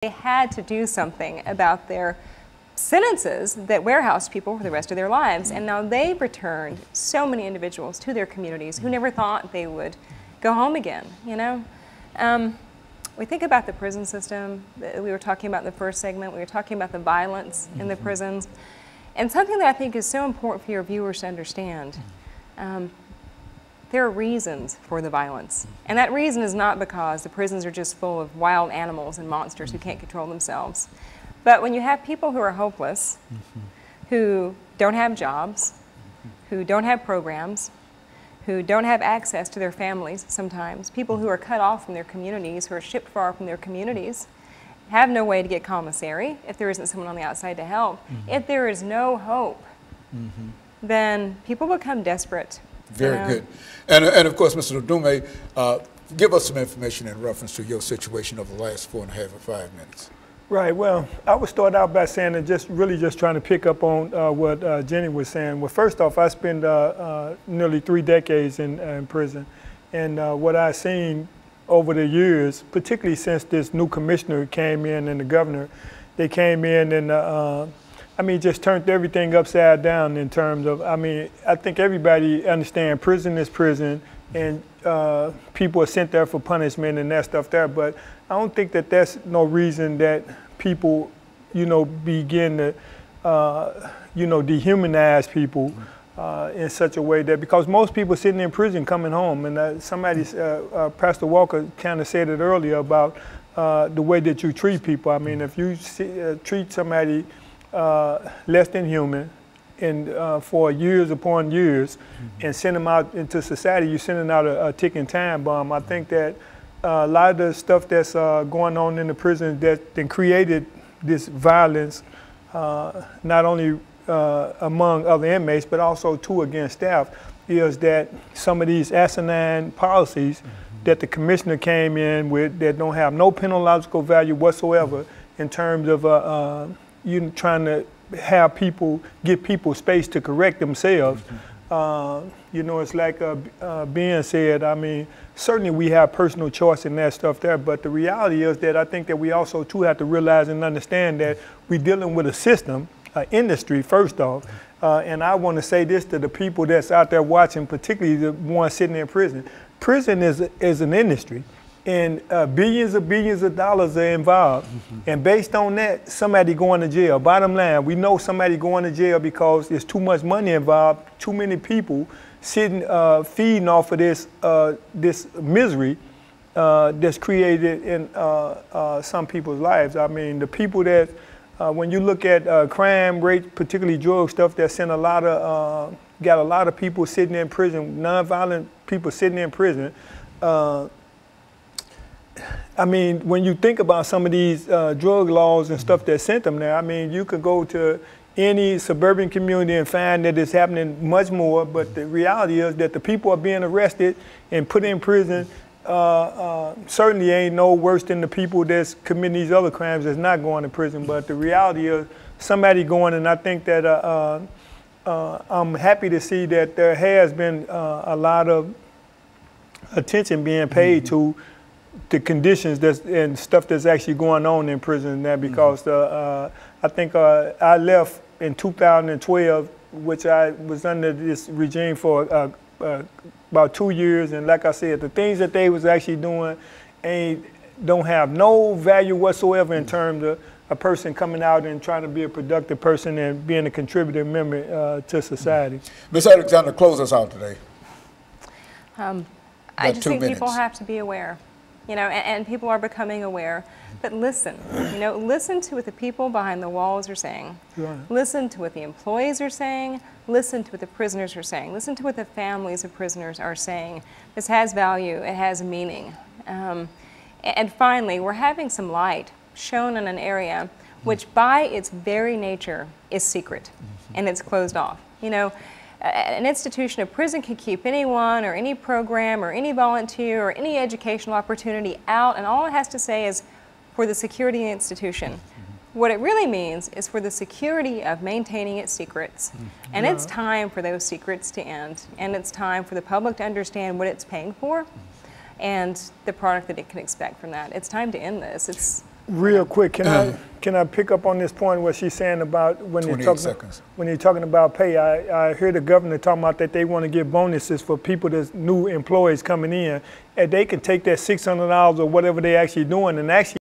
They had to do something about their sentences that warehoused people for the rest of their lives. And now they've returned so many individuals to their communities who never thought they would go home again, you know? We think about the prison system. We were talking about in the first segment. We were talking about the violence in the prisons. And something that I think is so important for your viewers to understand, there are reasons for the violence. And that reason is not because the prisons are just full of wild animals and monsters who can't control themselves. But when you have people who are hopeless, who don't have jobs, who don't have programs, who don't have access to their families sometimes, people who are cut off from their communities, who are shipped far from their communities, have no way to get commissary if there isn't someone on the outside to help. If there is no hope, then people become desperate. Very good. And of course, Mr. Indume, give us some information in reference to your situation over the last 4.5 or 5 minutes. Right. Well, I would start out by saying that just trying to pick up on what Jenny was saying. Well, first off, I spent nearly 3 decades in prison, and what I've seen over the years, particularly since this new commissioner came in and the governor, they came in and I mean, just turned everything upside down in terms of, I mean, I think everybody understands prison is prison, and people are sent there for punishment and that stuff there, but I don't think that that's no reason that people, you know, begin to, you know, dehumanize people in such a way that, because most people sitting in prison coming home, and somebody, Pastor Walker kind of said it earlier about the way that you treat people. I mean, if you treat somebody less than human and for years upon years and send them out into society, you're sending out a ticking time bomb. I think that a lot of the stuff that's going on in the prison that created this violence, not only among other inmates, but also too against staff, is that some of these asinine policies that the commissioner came in with that don't have no penological value whatsoever in terms of you trying to have people, give people space to correct themselves. You know, it's like Ben said, I mean, certainly we have personal choice in that stuff there, but the reality is that I think that we also too have to realize and understand that we're dealing with a system, industry first off, and I want to say this to the people that's out there watching, particularly the ones sitting in prison. Prison is an industry, and billions of dollars are involved, and based on that, somebody going to jail. Bottom line, we know somebody going to jail because there's too much money involved, too many people sitting, feeding off of this this misery that's created in some people's lives. I mean, the people that, when you look at crime rate, particularly drug stuff, that sent a lot of, got a lot of people sitting in prison, nonviolent people sitting in prison. I mean, when you think about some of these drug laws and stuff that sent them there, I mean, you could go to any suburban community and find that it's happening much more, but the reality is that the people are being arrested and put in prison certainly ain't no worse than the people that's committing these other crimes that's not going to prison. But the reality is somebody going, and I think that I'm happy to see that there has been a lot of attention being paid to the conditions and stuff that's actually going on in prison now, because I think I left in 2012, which I was under this regime for about 2 years, and like I said, the things that they was actually doing don't have no value whatsoever in terms of a person coming out and trying to be a productive person and being a contributing member to society. Ms. Alexander, close us out today. I just think people have to be aware. You know, and people are becoming aware. But listen, you know, listen to what the people behind the walls are saying. Right. Listen to what the employees are saying. Listen to what the prisoners are saying. Listen to what the families of prisoners are saying. This has value. It has meaning. And finally, we're having some light shown in an area which by its very nature is secret and it's closed off. You know, an institution, a prison, can keep anyone or any program or any volunteer or any educational opportunity out, and all it has to say is for the security of the institution. What it really means is for the security of maintaining its secrets. And it's time for those secrets to end, and it's time for the public to understand what it's paying for and the product that it can expect from that. It's time to end this. Real quick, can I pick up on this point what she's saying about when you're talking about pay? I heard the governor talking about that they want to give bonuses for people that's new employees coming in, and they can take that $600 or whatever they actually doing and actually